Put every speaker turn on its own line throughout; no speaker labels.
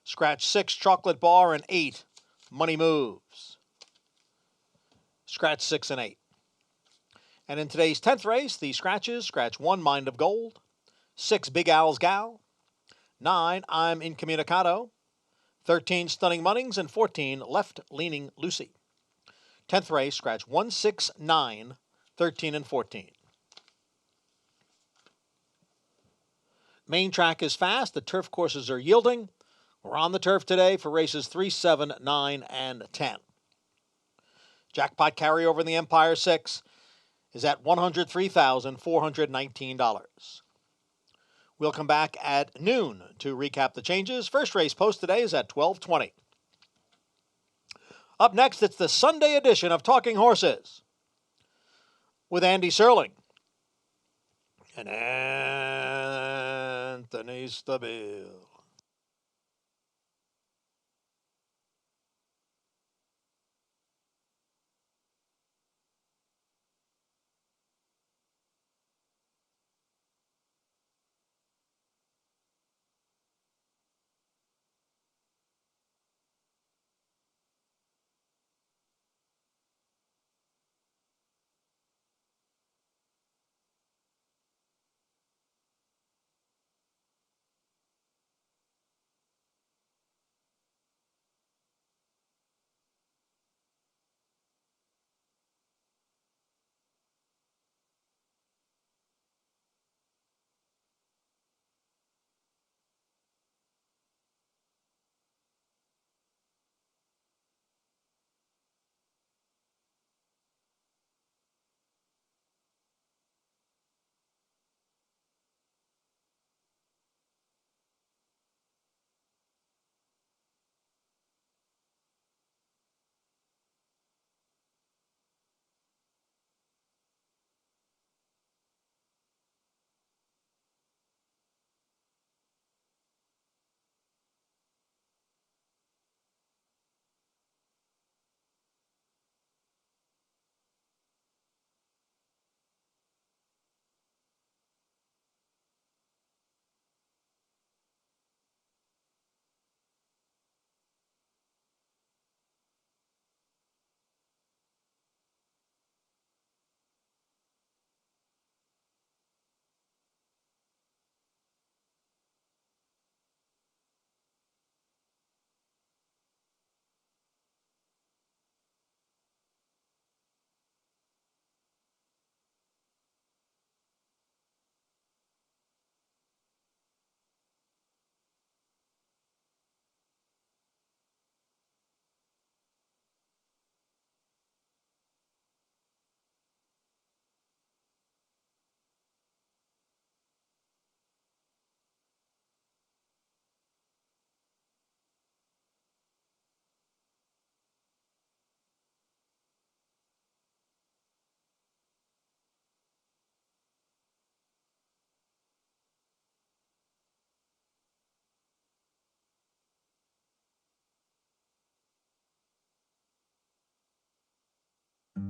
Scratch 6, chocolate bar, and 8, money moves. Scratch 6 and 8. And in today's 10th race, the scratches, scratch 1, Mind of Gold, 6, Big Al's Gal, 9, I'm Incommunicado, 13, Stunning Munnings, and 14, Left Leaning Lucy. 10th race, scratch 1, 6, 9, 13, and 14. Main track is fast. The turf courses are yielding. We're on the turf today for races 3, 7, 9, and 10. Jackpot carryover in the Empire 6 is at $103,419. We'll come back at noon to recap the changes. First race post today is at 12:20. Up next, it's the Sunday edition of Talking Horses with Andy Serling and Anthony Stabile.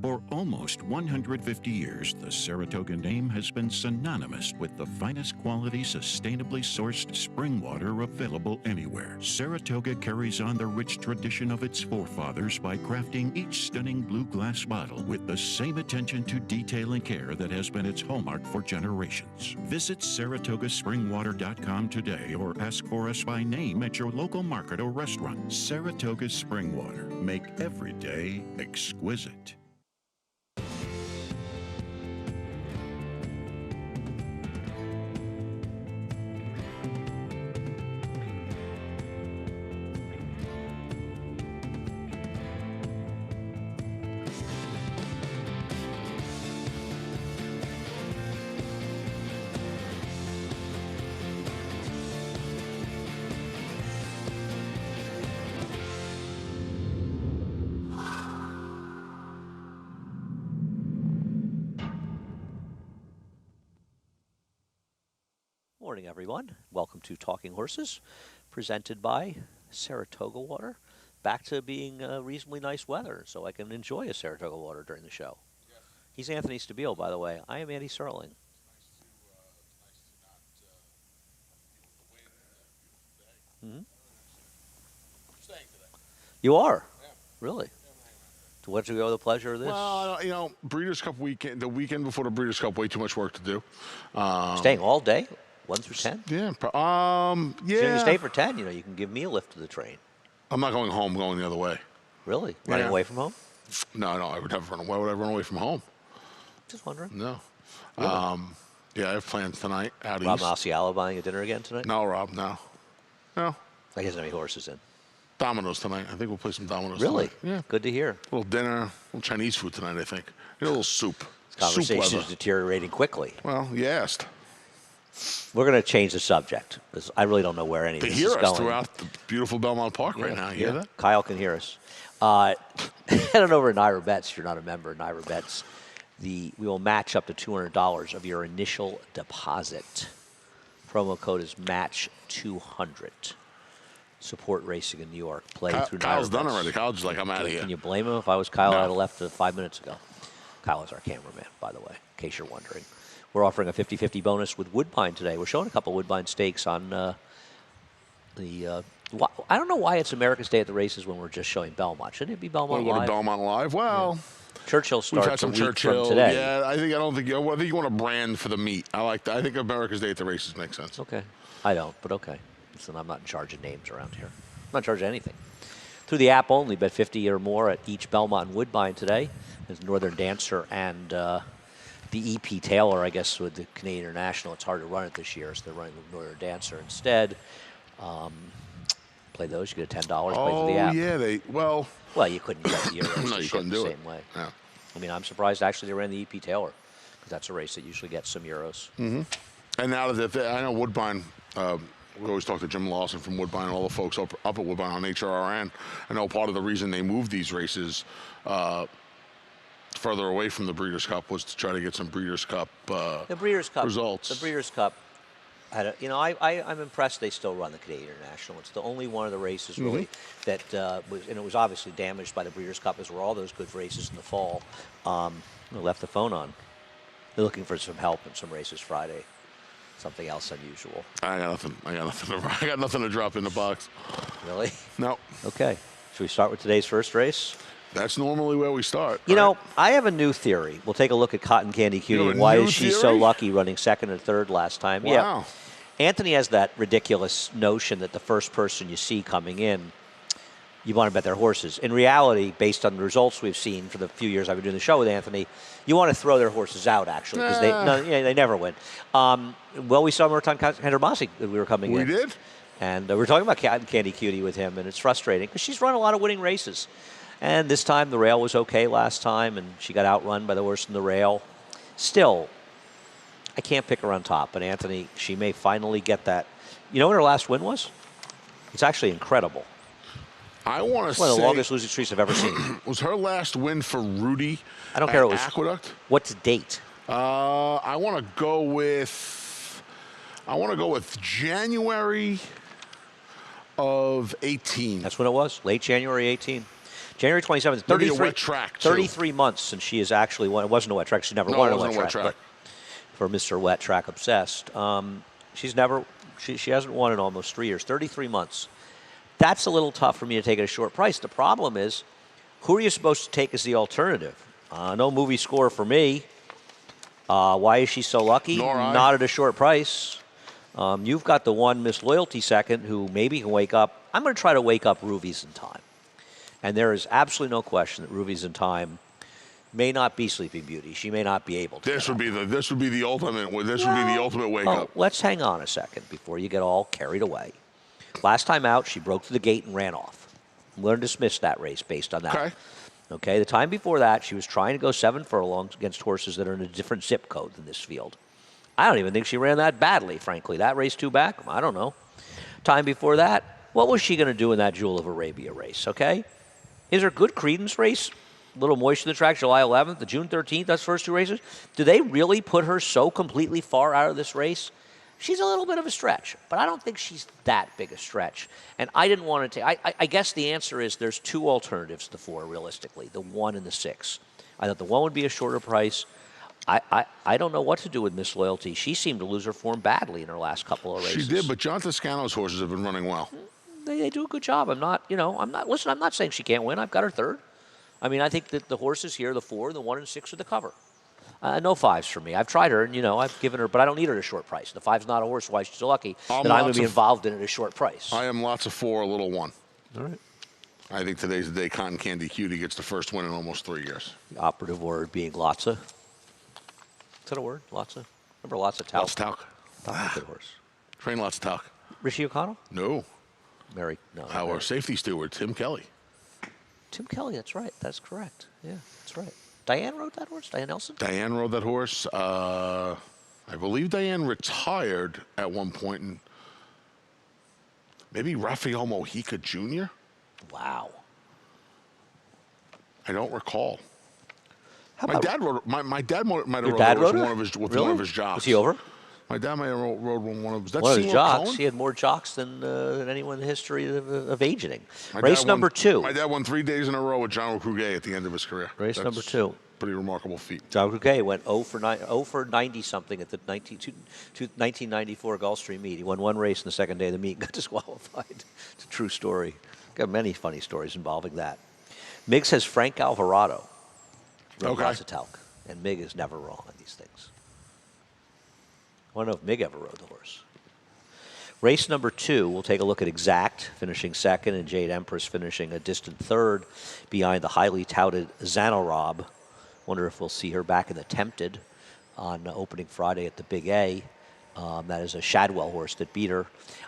For almost 150 years, the Saratoga name has been synonymous with the finest quality, sustainably sourced spring water available anywhere. Saratoga carries on the rich tradition of its forefathers by crafting each stunning blue glass bottle with the same attention to detail and care that has been its hallmark for generations. Visit SaratogaSpringwater.com today or ask for us by name at your local market or restaurant. Saratoga Spring Water. Make every day exquisite.
Morning, everyone. Welcome to Talking Horses, presented by Saratoga Water. Back to being reasonably nice weather, so I can enjoy a Saratoga water during the show. Yes. He's Anthony Stabile, by the way. I am Andy Serling. You are? Yeah. Really? To what degree the pleasure of this?
Well, you know, Breeders' Cup weekend, the weekend before the Breeders' Cup, way too much work to do.
Staying all day? 1 through 10?
Yeah,
So
yeah.
you stay for 10, you can give me a lift to the train.
I'm not going home, going the other way.
Really? Running
Yeah.
away from home?
No, I would never run away. Why would I run away from home?
Just wondering.
No.
Really?
Yeah, I have plans tonight out
Rob
east.
Masiala buying a dinner again tonight?
No, Rob, no. No.
I guess any horses in.
Domino's tonight. I think we'll play some dominoes
Really?
tonight. Yeah.
Good to hear.
A little dinner, a little Chinese food tonight, I think. Get a little soup.
Conversation
Soup
is
weather.
deteriorating quickly.
Well, you asked.
We're going to change the subject because I really don't know where any of
They
this
hear
is
us
going.
throughout the beautiful Belmont Park right now. You hear that?
Kyle can hear us. Head on over to Naira Bets. If you're not a member of Naira Bets, we will match up to $200 of your initial deposit. Promo code is match200. Support racing in New York. Play through
Kyle's
Naira
done
Bets.
already. Kyle's just like, I'm out of here.
Can you blame him? If I was Kyle,
No.
I'd have left 5 minutes ago. Kyle is our cameraman, by the way, in case you're wondering. We're offering a 50-50 bonus with Woodbine today. We're showing a couple Woodbine stakes on I don't know why it's America's Day at the Races when we're just showing Belmont. Shouldn't it be Belmont
Want to go to
Live?
Belmont Live? Well,
Churchill
we've
starts
had some
a week
Churchill.
from today.
Yeah, I think you want to brand for the meet. I like that. I think America's Day at the Races makes sense.
Okay. I don't, but okay. Listen, I'm not in charge of names around here. I'm not in charge of anything. Through the app only, bet 50 or more at each Belmont and Woodbine today. There's Northern Dancer and the EP Taylor, I guess, with the Canadian International. It's hard to run it this year, so they're running the Northern Dancer instead. Play those, you get a $10. Play through the app.
Yeah, well,
You couldn't get the Euros
no, you couldn't do
the
it.
same way.
Yeah.
I mean, I'm surprised actually they ran the EP Taylor because that's a race that usually gets some Euros.
And now that I know Woodbine, we always talk to Jim Lawson from Woodbine and all the folks up at Woodbine on HRRN. I know part of the reason they moved these races further away from the Breeders' Cup was to try to get some Breeders' Cup
The Breeders' Cup
results.
The Breeders' Cup had I'm impressed they still run the Canadian International. It's the only one of the races really that was, and it was obviously damaged by the Breeders' Cup, as were all those good races in the fall. I left the phone on. They're looking for some help in some races Friday. Something else unusual. I
got nothing to drop in the box.
Really?
No.
Okay. Should we start with today's first race?
That's normally where we start.
You
right?
know, I have a new theory. We'll take a look at Cotton Candy Cutie.
You have
And
a
why
new
is she so
theory?
lucky running second and third last time?
Wow.
Yeah. Anthony has that ridiculous notion that the first person you see coming in, you want to bet their horses. In reality, based on the results we've seen for the few years I've been doing the show with Anthony, you want to throw their horses out, actually, because they never win. Well, we saw Merton Kanderbasi when we were coming in.
We did?
And we were talking about Cotton Candy Cutie with him, and it's frustrating because she's run a lot of winning races. And this time, the rail was okay last time, and she got outrun by the horse in the rail. Still, I can't pick her on top. But Anthony, she may finally get that. You know what her last win was? It's actually incredible.
I want to say
One of the longest losing streaks I've ever seen.
Was her last win for Rudy?
I don't care. It was
Aqueduct.
What's the date?
I want to go with January of 18.
That's when it was. Late January 18. January 27th.
Maybe a wet track, too.
33 months since she has actually won. It wasn't a wet track. She's never
No,
won
it
a
wasn't
wet track. But for Mr. Wet Track Obsessed, she's never. She hasn't won in almost 3 years. 33 months. That's a little tough for me to take at a short price. The problem is, who are you supposed to take as the alternative? No movie score for me. Why is she so lucky?
Nor I.
Not at a short price. You've got the one Miss Loyalty second who maybe can wake up. I'm going to try to wake up Ruvies in Time. And there is absolutely no question that Ruvies in Time may not be Sleeping Beauty. She may not be able to.
This would be the ultimate wake up.
Let's hang on a second before you get all carried away. Last time out, she broke through the gate and ran off. I'm going to dismiss that race based on that. Okay. The time before that, she was trying to go 7 furlongs against horses that are in a different zip code than this field. I don't even think she ran that badly, frankly. That race 2 back, I don't know. Time before that, what was she going to do in that Jewel of Arabia race, okay? Is there good credence race? Little Moisture in the Track, July 11th, the June 13th, that's the first 2 races. Do they really put her so completely far out of this race? She's a little bit of a stretch, but I don't think she's that big a stretch. And I didn't want to take, I guess the answer is there's 2 alternatives to the 4, realistically, the 1 and the 6. I thought the 1 would be a shorter price. I don't know what to do with Miss Loyalty. She seemed to lose her form badly in her last couple of races.
She did, but John Toscano's horses have been running well.
they do a good job. I'm not, listen, I'm not saying she can't win. I've got her third. I mean, I think that the horses here, the 4, the 1, and 6 are the cover. No 5s for me. I've tried her, and, I've given her, but I don't need her at a short price. The 5's not a horse, why she's lucky that I'm going to be involved in it at a short price.
I am lots of 4, a little 1.
All right.
I think today's the day Cotton Candy Cutie gets the first win in almost 3 years.
The operative word being Lotsa. Is that a word? Lotsa? Remember Lotsa Talc?
Lots of talc.
That's a good horse.
Train lots of talc.
Rishi O'Connell?
No.
Mary? No.
Our safety steward, Tim Kelly.
Tim Kelly, that's right. That's correct. Yeah, that's right. Diane rode that horse? Diane Nelson?
Diane rode that horse. I believe Diane retired at one point, and maybe Rafael Mojica Jr.?
Wow.
I don't recall.
How
My
about
dad rode. My dad might have
your
rode
dad
a horse
rode
with
her?
one of his jocks.
Was he over?
My dad might have rode one of his. That's
One of his
Seymour
jocks.
Cohen?
He had more jocks than anyone in the history of aging.
My
Race
dad
number
won,
2.
My dad won 3 days in a row with John Kruger at the end of his career.
Race number 2.
Pretty remarkable feat.
John Kruger went 0 for 90 something at the 1994 Gulfstream meet. He won 1 race in the second day of the meet and got disqualified. It's a true story. Got many funny stories involving that. Mig says Frank Alvarado rode lots of talc, and Mig is never wrong on these things. I want to know if Mig ever rode the horse. Race number 2, we'll take a look at Exact finishing second and Jade Empress finishing a distant third behind the highly touted Xanorob. Wonder if we'll see her back in the Tempted on opening Friday at the Big A. That is a Shadwell horse that beat her.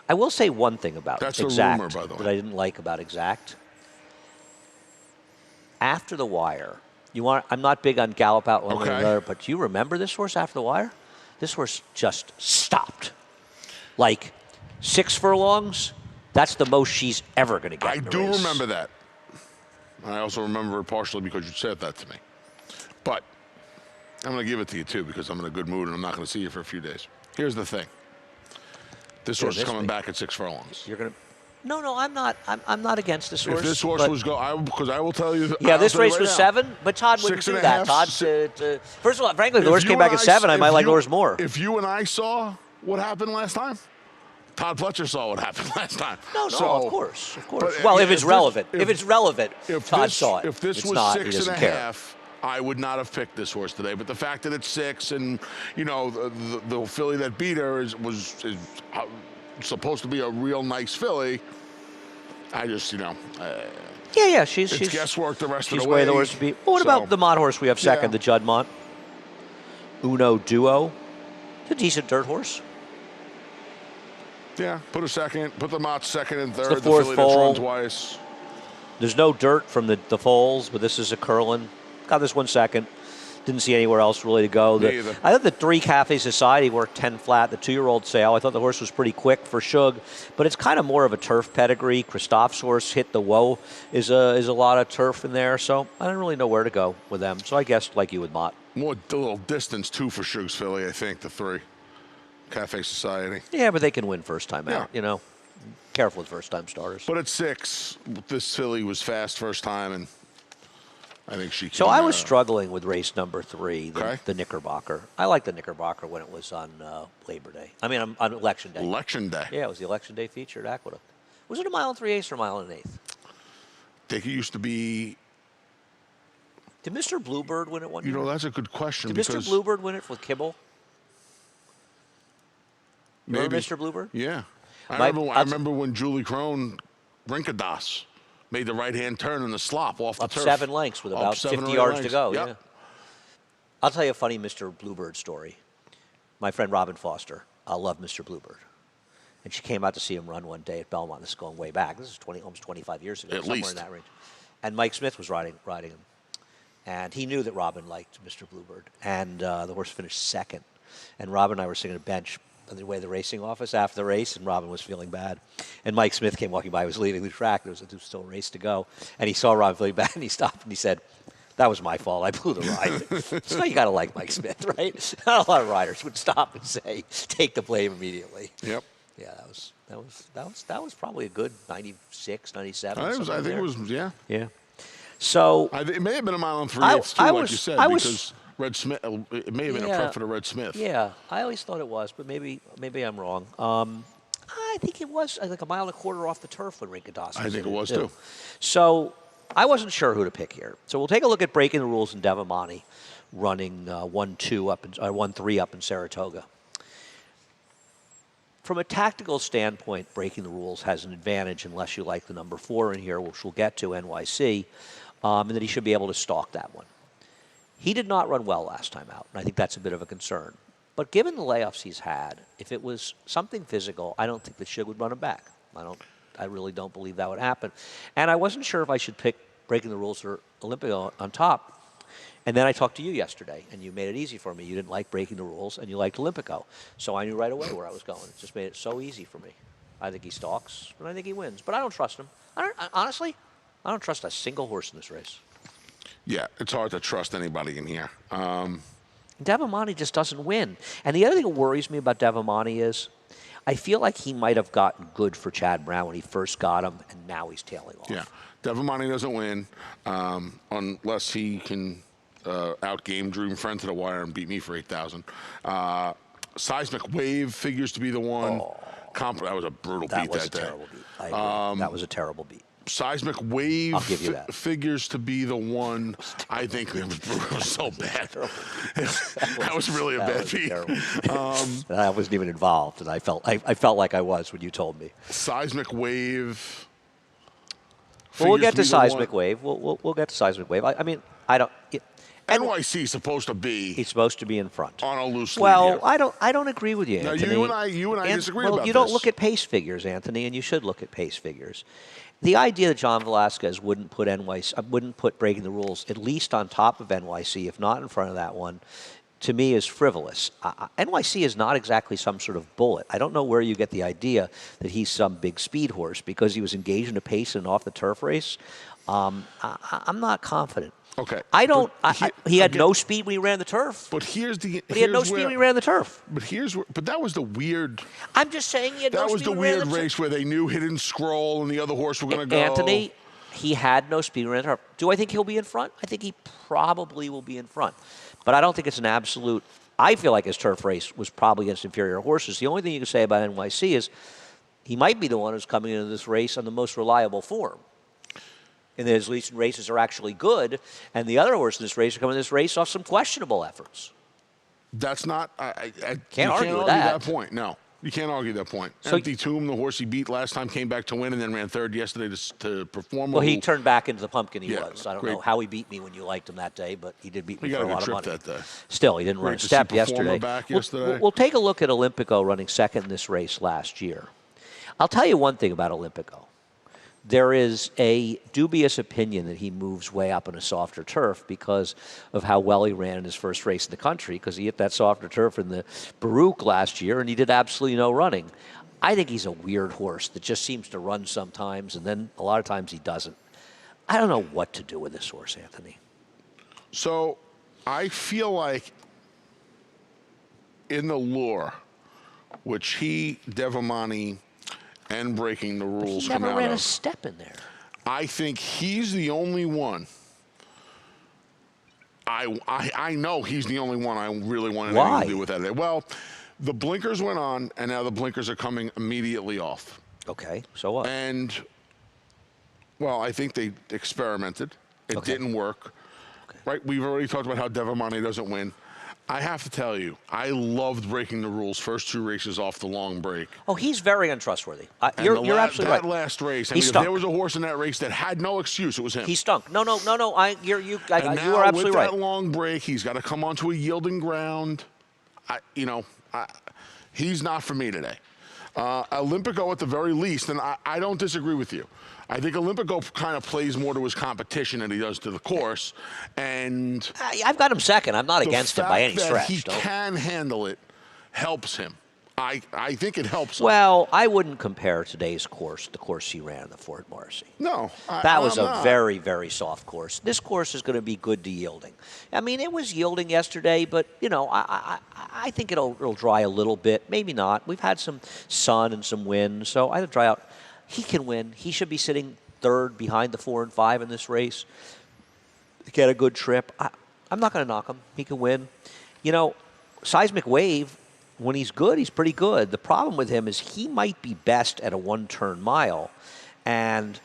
I will say one thing about
That's
Exact
a rumor, by the way.
that I didn't like about Exact. After the wire, I'm not big on gallop out one way or another, but do you remember this horse after the wire? This horse just stopped. Like 6 furlongs, that's the most she's ever going to get.
I do remember that. I also remember it partially because you said that to me. But I'm going to give it to you, too, because I'm in a good mood and I'm not going to see you for a few days. Here's the thing. This horse is coming back at 6 furlongs.
You're going to... No, I'm not. I'm not against this horse.
If this horse was because I will tell you.
Yeah, this race was 7, but Todd wouldn't do that. Todd, first of all, frankly, if the horse came back at 7, I might like the horse more.
If you and I saw what happened last time, Todd Fletcher saw what happened last time.
No, of course. Well, if it's relevant, Todd saw it.
If this was 6.5. I would not have picked this horse today, but the fact that it's 6 and, the filly that beat her is supposed to be a real nice filly, I just,
Yeah, she's
guesswork the rest of the way.
She's way the horse to beat. Well, what about the Mott horse we have second, the Juddmont? Uno Duo. It's a decent dirt horse.
Yeah, put the Mott second and third.
It's the 4th
filly
foal.
that's run twice.
There's no dirt from the foals, but this is a Curlin. Got this one second. Didn't see anywhere else really to go. I thought the 3 Cafe Society worked 10 flat. The 2-year-old sale, I thought the horse was pretty quick for Shug, but it's kind of more of a turf pedigree. Christoph's horse hit the Woe is a lot of turf in there, so I don't really know where to go with them. So I guess like you with Mott.
More a little distance too for Shug's filly, I think, the 3 Cafe Society.
Yeah, but they can win first time out. Careful with first time starters.
But at 6, this filly was fast first time and. I think she can.
So I was struggling with race number 3, the Knickerbocker. I liked the Knickerbocker when it was on Labor Day. I mean, on Election Day.
Election Day.
Yeah, it was the Election Day feature at Aqueduct. Was it a 1 3/8 or a 1 1/8?
I think it used to be.
Did Mr. Bluebird win it one year?
That's a good question.
Did Mr. Bluebird win it with Kibble?
Maybe.
Remember Mr. Bluebird?
Yeah. I remember when Julie Crone, Rinkadas, made the right-hand turn in the slop off the turf.
7 lengths with about 50 yards to go. Yep. Yeah. I'll tell you a funny Mr. Bluebird story. My friend Robin Foster loved Mr. Bluebird. And she came out to see him run one day at Belmont. This is going way back. This is almost 25 years ago, somewhere in that range. And Mike Smith was riding him. And he knew that Robin liked Mr. Bluebird. And the horse finished second. And Robin and I were sitting at a bench on the way to the racing office after the race, and Robin was feeling bad. And Mike Smith came walking by. He was leaving the track. There was still a race to go. And he saw Robin feeling bad, and he stopped, and he said, "That was my fault. I blew the ride." So you got to like Mike Smith, right? Not a lot of riders would stop and say, take the blame immediately.
Yep.
Yeah, that was probably a good 96, 97.
I think it was, yeah.
Yeah. So
it may have been a 1 3/8 too, like you said, because Red Smith. It may have been a prep for the Red Smith.
Yeah, I always thought it was, but maybe I'm wrong. I think it was like a mile and a quarter off the turf when Rincadossi.
I think it was too.
So I wasn't sure who to pick here. So we'll take a look at breaking the rules in Devamani, running 1-2 up in 1-3 up in Saratoga. From a tactical standpoint, breaking the rules has an advantage unless you like the number 4 in here, which we'll get to, NYC, and that he should be able to stalk that one. He did not run well last time out, and I think that's a bit of a concern. But given the layoffs he's had, if it was something physical, I don't think that Shig would run him back. I really don't believe that would happen. And I wasn't sure if I should pick breaking the rules for Olympico on top. And then I talked to you yesterday, and you made it easy for me. You didn't like breaking the rules, and you liked Olympico. So I knew right away where I was going. It just made it so easy for me. I think he stalks, and I think he wins. But I don't trust him. Honestly, I don't trust a single horse in this race.
Yeah, it's hard to trust anybody in here.
Devamani just doesn't win. And the other thing that worries me about Devamani is I feel like he might have gotten good for Chad Brown when he first got him, and now he's tailing off.
Yeah, Devamani doesn't win unless he can outgame Dream Friend to the wire and beat me for 8,000. Seismic Wave figures to be the one. That was a brutal beat that day.
Terrible beat. I agree. That was a terrible beat.
Seismic Wave
I'll give you that.
figures to be the one. I think it was so bad. That was really a bad beat.
I wasn't even involved, and I felt like I was when you told me.
Seismic Wave.
Well, we'll get to Seismic Wave. We'll get to Seismic Wave. I mean, I don't.
NYC is supposed to be.
He's supposed to be in front.
On a loose lead.
Well,
here.
I don't agree with you,
No,
Anthony.
you and I disagree about this.
You don't look at pace figures, Anthony, and you should look at pace figures. The idea that John Velasquez wouldn't put breaking the rules at least on top of NYC, if not in front of that one, to me is frivolous. NYC is not exactly some sort of bullet. I don't know where you get the idea that he's some big speed horse because he was engaged in a pace and off the turf race. I'm not confident.
Okay.
He had no speed when he ran the turf.
But he
had no speed when he ran the turf.
But that was the weird.
I'm just saying he had no speed.
That was the weird race where they knew he didn't scroll and the other horse were going to go.
Anthony, he had no speed when he ran the turf. Do I think he'll be in front? I think he probably will be in front. But I don't think it's an absolute. I feel like his turf race was probably against inferior horses. The only thing you can say about NYC is he might be the one who's coming into this race on the most reliable form. And his recent races are actually good, and the other horse in this race are coming in this race off some questionable efforts.
That's not.
Can't argue with
that point. No, you can't argue that point. So Empty Tomb, the horse he beat last time, came back to win, and then ran third yesterday to perform.
Well, he turned back into the pumpkin he was. I don't know how he beat me when you liked him that day, but he did beat me for a lot of money.
That day.
Still, he didn't run a step yesterday. We'll take a look at Olympico running second in this race last year. I'll tell you one thing about Olympico. There is a dubious opinion that he moves way up on a softer turf because of how well he ran in his first race in the country, because he hit that softer turf in the Baruch last year, and he did absolutely no running. I think he's a weird horse that just seems to run sometimes, and then a lot of times he doesn't. I don't know what to do with this horse, Anthony.
So I feel like in the lure, which Devamani, and breaking the rules come out of.
He never ran a step in there.
I think he's the only one. I know he's the only one I really want anything to do with that. Well, the blinkers went on, and now the blinkers are coming immediately off.
Okay, so what?
And, well, I think they experimented. It didn't work. Okay. Right? We've already talked about how Devamani doesn't win. I have to tell you, I loved breaking the rules first 2 races off the long break.
Oh, he's very untrustworthy. You're absolutely right.
That last race,
if
there was a horse in that race that had no excuse, it was him.
He stunk. No. You are absolutely
with
right.
That long break, he's got to come onto a yielding ground. He's not for me today. Olympico at the very least, and I don't disagree with you. I think Olympico kind of plays more to his competition than he does to the course. And
I've got him second. I'm not against him by any stretch.
He can handle it helps him. I think it helps him.
Well, I wouldn't compare today's course to the course he ran in the Fort Marcy.
No.
That was a very, very soft course. This course is going to be good to yielding. I mean, it was yielding yesterday, but, I think it'll dry a little bit. Maybe not. We've had some sun and some wind, so it'll dry out. He can win. He should be sitting third behind the 4 and 5 in this race. Get a good trip. I'm not going to knock him. He can win. Seismic Wave when he's good, he's pretty good. The problem with him is he might be best at a one-turn mile. And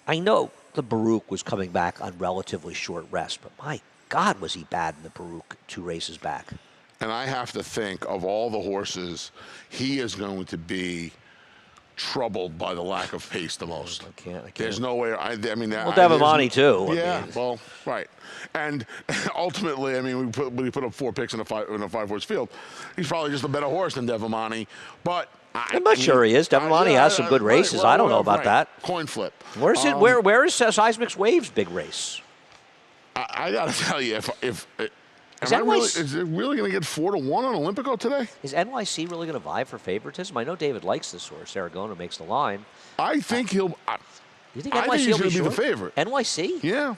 I know the Baruch was coming back on relatively short rest, but my God, was he bad in the Baruch 2 races back.
And I have to think of all the horses, he is going to be troubled by the lack of pace the most.
I can't.
There's no way. I mean,
well, Devamani too.
Yeah.
I mean.
Well, right. And ultimately, I mean, we put up 4 picks in a 5-horse field. He's probably just a better horse than Devamani, but.
I'm not sure he is. Devamani has some good races. I don't know about that.
Coin flip.
Where's it? Where is Seismic's Waves big race?
I got to tell you, if
is
it really going to get 4-1 on Olympico today?
Is NYC really going to vie for favoritism? I know David likes this horse. Aragona makes the line.
I think he'll.
You think
I
NYC
think he's
will
going to be the favorite.
NYC?
Yeah.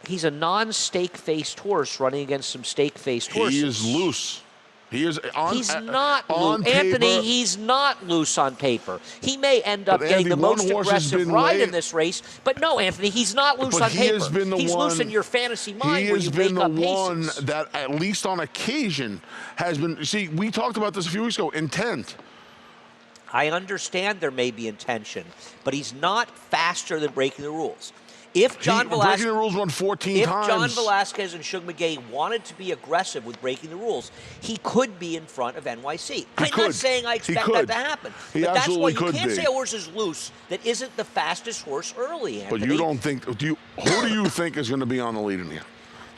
He's a non-stake-faced horse running against some stake-faced horses.
He is loose. He is on.
He's not
on
loose.
paper,
Anthony, he's not loose on paper. He may end up getting the most aggressive ride in this race, but no, Anthony, he's not loose on paper. He's loose in your fantasy mind where you make up paces. He has been the one
that, at least on occasion, has been. See, we talked about this a few weeks ago. Intent.
I understand there may be intention, but he's not faster than breaking the rules. If John
breaking the rules won 14 times.
If John Velasquez and Shug McGay wanted to be aggressive with breaking the rules, he could be in front of NYC. I'm not saying I expect that to happen. But that's why you can't say a horse is loose that isn't the fastest horse early, Anthony.
But you don't think, who do you think is going to be on the lead in here?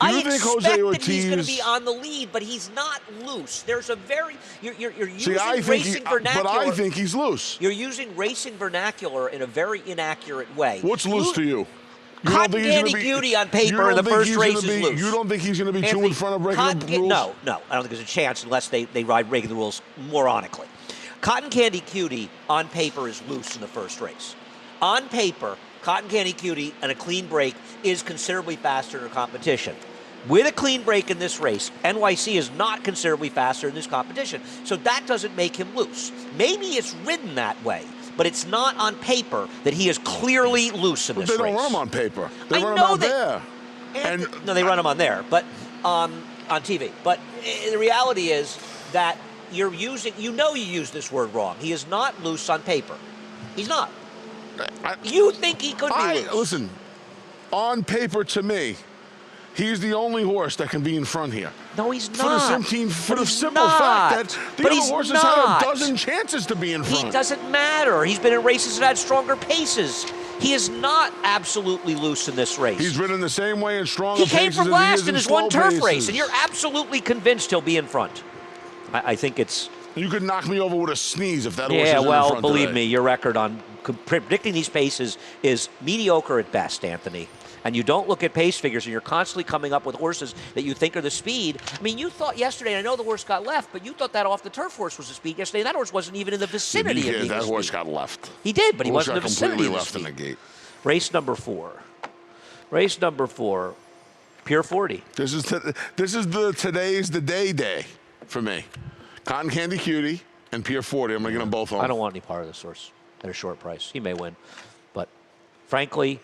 I expect that he's going to be on the lead, but he's not loose. There's a very you're using racing vernacular.
But I think he's loose.
You're using racing vernacular in a very inaccurate way.
What's loose to you?
Cotton Candy Cutie on paper in the first race is loose.
You don't think he's going to be too in front of breaking the rules?
No. I don't think there's a chance unless they ride breaking the rules moronically. Cotton Candy Cutie on paper is loose in the first race. On paper, Cotton Candy Cutie and a clean break is considerably faster in a competition. With a clean break in this race, NYC is not considerably faster in this competition. So that doesn't make him loose. Maybe it's ridden that way. But it's not on paper that he is clearly loose in this race.
They don't run him on paper. They run him on there.
No, they run him on there, but on TV. But the reality is that you use this word wrong. He is not loose on paper. He's not. You think he could be loose.
Listen, on paper to me, he's the only horse that can be in front here.
No, he's not.
For the simple fact that the other horses had a dozen chances to be in front.
He doesn't matter. He's been in races that had stronger paces. He is not absolutely loose in this race.
He's ridden the same way in stronger paces.
He came from last in his one turf race, and you're absolutely convinced he'll be in front. I think it's...
You could knock me over with a sneeze if that horse is in front.
Yeah, well, believe me, your record on predicting these paces is mediocre at best, Anthony. And you don't look at pace figures, and you're constantly coming up with horses that you think are the speed. I mean, you thought yesterday, and I know the horse got left, but you thought that off the turf horse was the speed yesterday, and that horse wasn't even in the vicinity of being
that
the
horse
speed.
got left.
He did, but he wasn't in the vicinity of the
left
speed.
In the gate.
Race number 4. Race number 4, Pure 40.
This is today's the day for me. Cotton Candy Cutie and Pure 40. I'm going to get them both home.
I don't want any part of this horse at a short price. He may win, but frankly,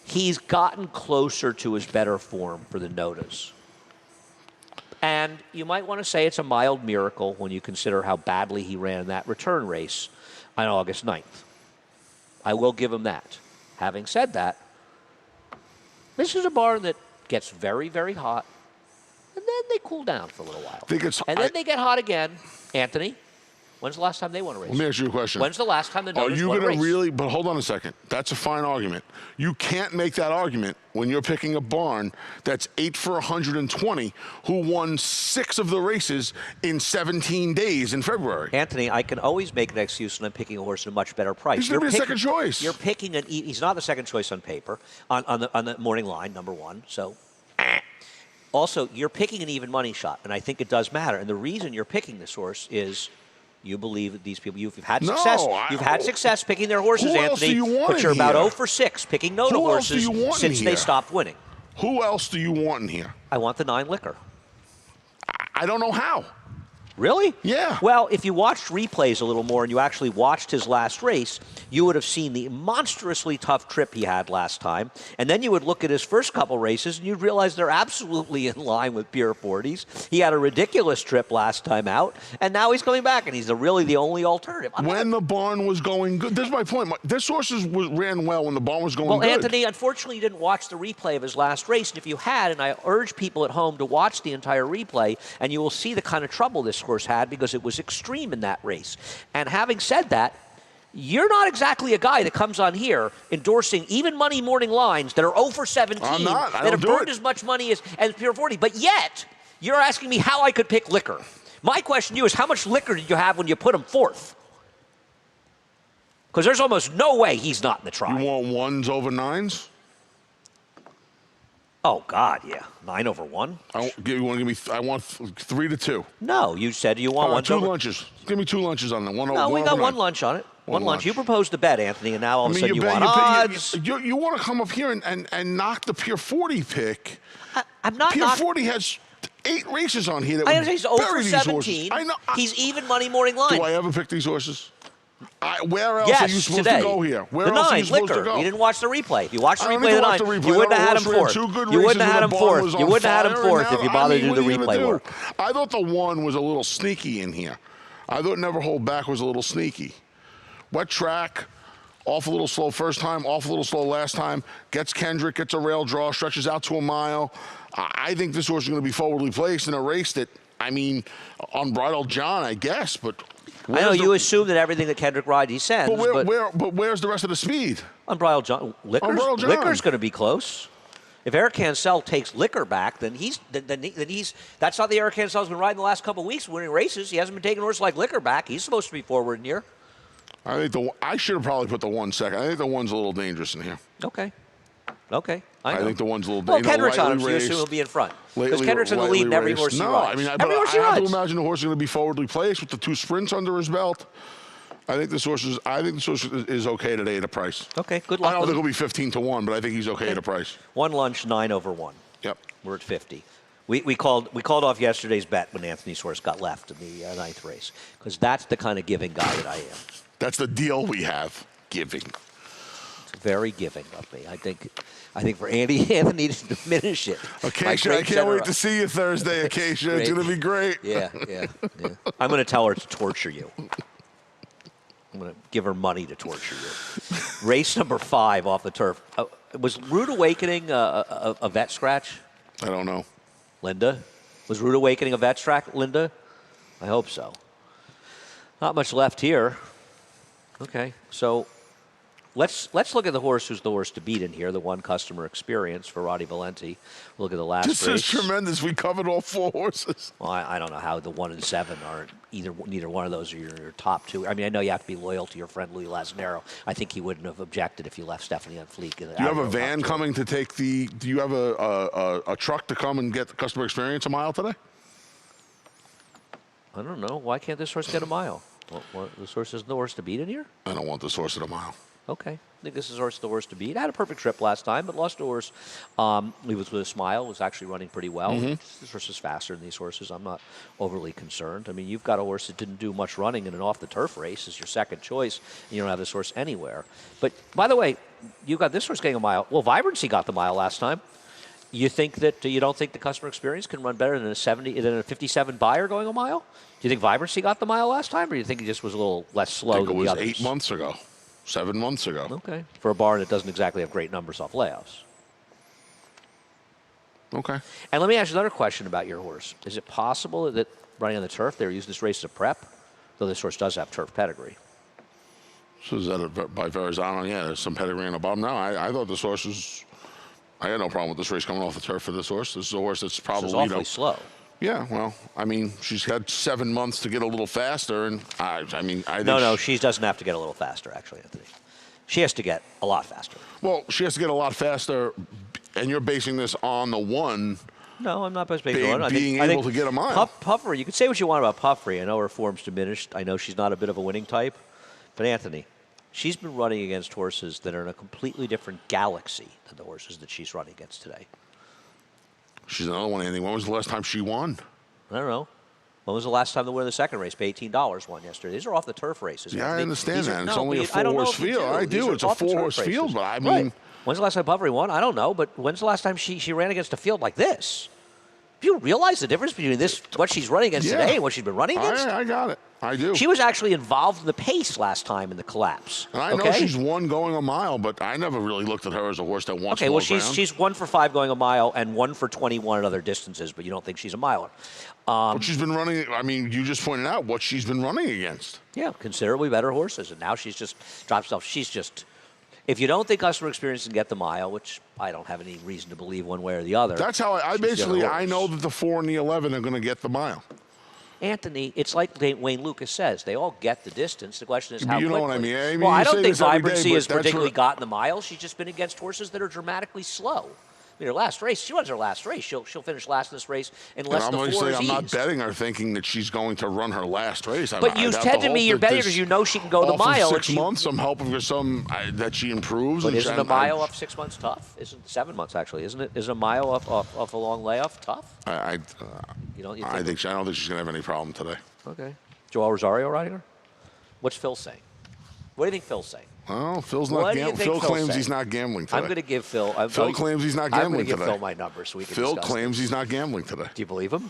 he's gotten closer to his better form for the Notas. And you might want to say it's a mild miracle when you consider how badly he ran that return race on August 9th. I will give him that. Having said that, this is a barn that gets very, very hot, and then they cool down for a little while. And then they get hot again. Anthony, when's the last time they won a race?
Let me ask you a question.
When's the last time the Notas won a race?
Are you going to really, but hold on a second. That's a fine argument. You can't make that argument when you're picking a barn that's 8 for 120 who won 6 of the races in 17 days in February.
Anthony, I can always make an excuse when I'm picking a horse at a much better price.
He's going to be a second choice.
You're picking he's not the second choice on paper, on the morning line, number 1, so... Also, you're picking an even money shot, and I think it does matter. And the reason you're picking this horse is you believe that these people, you've had success. You've had success picking their horses, Anthony, but you're about 0 for 6 picking Nota horses since they stopped winning.
Who else do you want in here?
I want the 9 Liquor.
I don't know how.
Really?
Yeah.
Well, if you watched replays a little more and you actually watched his last race, you would have seen the monstrously tough trip he had last time. And then you would look at his first couple races and you'd realize they're absolutely in line with pure 40s. He had a ridiculous trip last time out, and now he's coming back, and he's really the only alternative.
When the barn was going good, this is my point. This horse ran well when the barn was going good.
Well, Anthony, unfortunately, you didn't watch the replay of his last race, and if you had, and I urge people at home to watch the entire replay, and you will see the kind of trouble this horse had because it was extreme in that race. And having said that, you're not exactly a guy that comes on here endorsing even money morning lines that are 0 for 17,
I'm not.
that have burned as much money as pure 40, but yet you're asking me how I could pick liquor. My question to you is, how much liquor did you have when you put him fourth? Because there's almost no way he's not in the try.
You want ones over nines?
Oh, God, yeah. 9 over 1?
I want 3 to 2.
No, you said you want one.
2 lunches. Give me 2 lunches on that.
No, we got one lunch on it. One lunch. You proposed a bet, Anthony, and now all of a sudden you want odds.
You want to come up here and knock the Pure 40 pick.
I'm not
Pure 40 has 8 races on here that
I
would
understand he's 0 for
bury these
17.
horses. I know.
He's even money morning line.
Do I ever pick these horses? Where else
yes,
are you supposed
today.
to go here? Where
the
else
9,
are you supposed
liquor.
to go?
You didn't watch the replay. If you watched the
I don't
replay
need
of
to
the
watch
9, you wouldn't have had him
horse ran
fourth.
2 good
You wouldn't
races
have had him
and the barn
fourth.
was
You
on
wouldn't have had him
fire,
fourth
and
if you
now-
bothered to do
what
the
are you gonna
replay work.
I thought the 1 was a little sneaky in here. I thought Never Hold Back was a little sneaky. Wet track, off a little slow first time, off a little slow last time, gets Kendrick, gets a rail draw, stretches out to a mile. I think this horse is going to be forwardly placed in a race that, I mean, Unbridled John, I guess, but...
I know you assume that everything that Kendrick rides he sends,
but where's the rest of the speed?
Unbridled John.
Unbridled John.
Liquor's going to be close. If Eric Cancel takes Liquor back, then he's that's not the Eric Cancel's been riding the last couple of weeks, winning races. He hasn't been taking horses like Liquor back. He's supposed to be forward in here.
I think I should have probably put the 1 second. I think the 1's a little dangerous in here.
Okay.
I think the 1's a little
Well,
dangerous.
Kendrick's on him, so you assume he'll be in front. Because Kendrick's in the lead in every horse he rides.
I
Every horse he
have to
rides.
imagine the horse is going to be forwardly placed with the 2 sprints under his belt. I think this horse is okay today at a price.
Okay, good luck.
I don't think it'll be 15 to 1, but I think he's okay at a price.
1 lunch, 9 over 1.
Yep.
We're at 50. We called off yesterday's bet when Anthony's horse got left in the 9th race, because that's the kind of giving guy that I am.
That's the deal we have, giving.
It's very giving of me. I think for Anthony to diminish it.
Acacia, I can't wait to see you Thursday, Acacia. It's going to be great.
Yeah. I'm going to tell her to torture you. I'm going to give her money to torture you. Race number 5 off the turf. Was Rude Awakening a vet scratch?
I don't know.
Linda? Was Rude Awakening a vet scratch, Linda? I hope so. Not much left here. Okay, so let's look at the horse who's the horse to beat in here, the one Customer Experience for Roddy Valenti. Look at the last race.
This is tremendous. We covered all 4 horses.
Well, I don't know how the 1 and 7 are neither one of those are your top 2. I mean, I know you have to be loyal to your friend Louis Lasnero. I think he wouldn't have objected if you left Stephanie on Fleek.
Do you have a van coming to take the? Do you have a truck to come and get the Customer Experience a mile today?
I don't know. Why can't this horse get a mile? This horse isn't the horse to beat in here?
I don't want this horse at a mile.
Okay. I think this is the horse to beat. Had a perfect trip last time, but lost a horse. He was with a smile, was actually running pretty well.
Mm-hmm.
This horse is faster than these horses. I'm not overly concerned. I mean, you've got a horse that didn't do much running in an off-the-turf race as your second choice, and you don't have this horse anywhere. But, by the way, you got this horse getting a mile. Well, Vibrancy got the mile last time. You think that you don't think the Customer Experience can run better than a 57 buyer going a mile? Do you think Vibrancy got the mile last time, or do you think he just was a little less slow than the others?
It was 8 months ago, 7 months ago.
Okay, for a barn that doesn't exactly have great numbers off layoffs.
Okay.
And let me ask you another question about your horse. Is it possible that running on the turf, they were using this race as a prep, though this horse does have turf pedigree?
So is that by Verrazano? Yeah, there's some pedigree in the bottom. No, I thought this horse was... I had no problem with this race coming off the turf for this horse. This is a horse that's probably,
This is awfully slow.
Yeah, well, I mean, she's had 7 months to get a little faster, and I think...
No, she doesn't have to get a little faster, actually, Anthony. She has to get a lot faster.
Well, she has to get a lot faster, and you're basing this on the 1...
No, I'm not basing on it.
Being able to get a mile.
Puffery, you can say what you want about Puffery. I know her form's diminished. I know she's not a bit of a winning type. But, Anthony, she's been running against horses that are in a completely different galaxy than the horses that she's running against today.
She's another one, Andy. When was the last time she won?
I don't know. When was the last time the winner of the second race paid $18 won yesterday? These are off the turf races.
Yeah, I understand
These
that.
are,
It's
no,
only a
I don't know
four-horse
if you
field. I
These
do.
are
It's a
off the turf
four-horse
races.
field, but I mean.
Right. When's the last time Puffery won? I don't know, but when's the last time she ran against a field like this? Do you realize the difference between this, what she's running against today, and what she's been running against?
I got it. I do.
She was actually involved in the pace last time in the collapse.
And I know she's won going a mile, but I never really looked at her as a horse that wants.
Okay, well, she's 1 for 5 going a mile and 1 for 21 at other distances, but you don't think she's a miler.
But she's been running. I mean, you just pointed out what she's been running against.
Yeah, considerably better horses, and now she's just dropped stuff. She's just. If you don't think customer experience can get the mile, which I don't have any reason to believe one way or the other.
That's how I basically I know that the 4 and the 11 are going to get the mile.
Anthony, it's like Wayne Lucas says. They all get the distance. The question is how
you
quickly.
know what I mean?
Well, I don't think
Vibrancy
Vibrancy has particularly gotten the mile. She's just been against horses that are dramatically slow. I mean, her last race, she runs her last race. She'll finish last in this race unless the 4 is
I'm not
eased.
betting her thinking that she's going to run her last race.
But you said to me you're betting because you know she can go the mile.
6 months, I'm hoping for that she improves.
But isn't a mile off 6 months tough? Isn't 7 months actually? Isn't it? Is a mile off a long layoff tough?
I don't think she's going to have any problem today.
Okay. Joel Rosario riding her? What's Phil saying? What do you think Phil's saying?
Well, Phil's not gambling. Phil claims he's not gambling today.
I'm going to give Phil.
Phil claims he's not gambling today.
I'm going to give Phil my number so we can
Phil
discuss
claims
this.
he's not gambling today.
Do you believe him?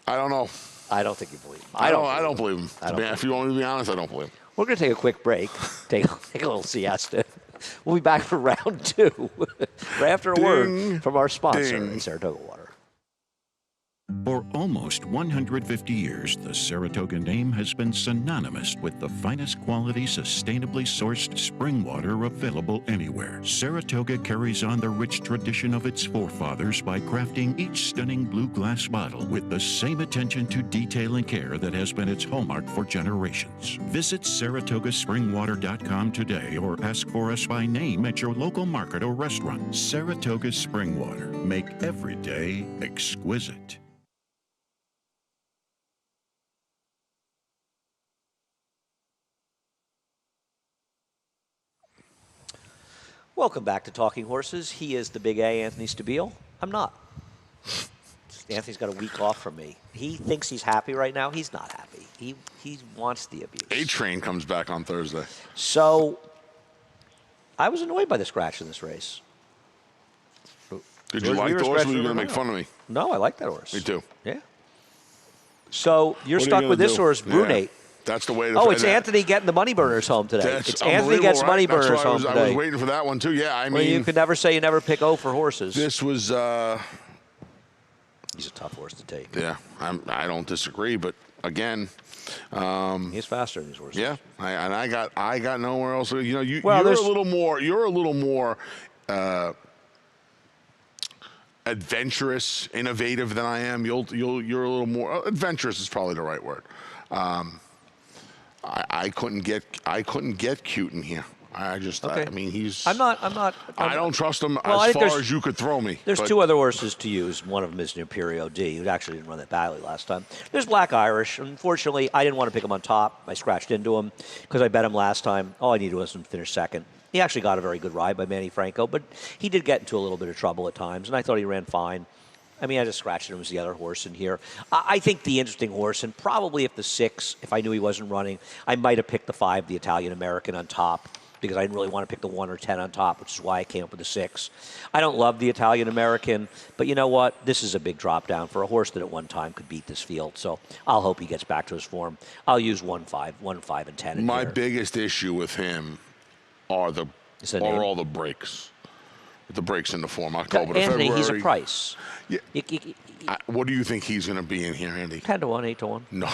I don't know.
I don't think you believe him.
I don't believe him. If you want me to be honest, I don't believe him.
We're going to take a quick break. Take a little siesta. We'll be back for round 2 right after a word from our sponsor, Saratoga Water.
For almost 150 years, the Saratoga name has been synonymous with the finest quality, sustainably sourced spring water available anywhere. Saratoga carries on the rich tradition of its forefathers by crafting each stunning blue glass bottle with the same attention to detail and care that has been its hallmark for generations. Visit SaratogaSpringwater.com today or ask for us by name at your local market or restaurant. Saratoga Spring Water. Make every day exquisite.
Welcome back to Talking Horses. He is the Big A, Anthony Stabile. I'm not. Anthony's got a week off from me. He thinks he's happy right now. He's not happy. He wants the abuse.
A-Train comes back on Thursday.
So I was annoyed by the scratch in this race.
Did you like the horse or were you going to make fun of me?
No, I like that horse.
Me too.
Yeah. So you're stuck with this horse, Brunate.
Yeah. That's the way to
it's Anthony getting the money burners home today.
It's
Anthony gets money burners home today.
I was waiting for that one, too. Yeah, I mean.
Well, you could never say you never pick O for horses.
This was.
He's a tough horse to take.
Yeah, I don't disagree, but again.
He's faster than these horses.
Yeah, I got nowhere else. You know, you're a little more adventurous, innovative than I am. You're a little more adventurous is probably the right word. I couldn't get cute in here. I mean, he's.
I'm not.
I don't trust him as far as you could throw me.
There's 2 other horses to use. One of them is Imperio D, who actually didn't run that badly last time. There's Black Irish. Unfortunately, I didn't want to pick him on top. I scratched into him because I bet him last time. All I needed was him to finish second. He actually got a very good ride by Manny Franco, but he did get into a little bit of trouble at times, and I thought he ran fine. I mean, I just scratched him as the other horse in here. I think the interesting horse, and probably if the 6, if I knew he wasn't running, I might have picked the 5, the Italian-American, on top, because I didn't really want to pick the 1 or 10 on top, which is why I came up with the 6. I don't love the Italian-American, but you know what? This is a big drop down for a horse that at one time could beat this field, so I'll hope he gets back to his form. I'll use 1, 5, and 10 in
My
here.
biggest issue with him are all the breaks. The breaks in the form. October to
Anthony,
February.
he's a price.
Yeah. What do you think he's going to be in here, Andy?
10 to 1, 8 to 1.
No.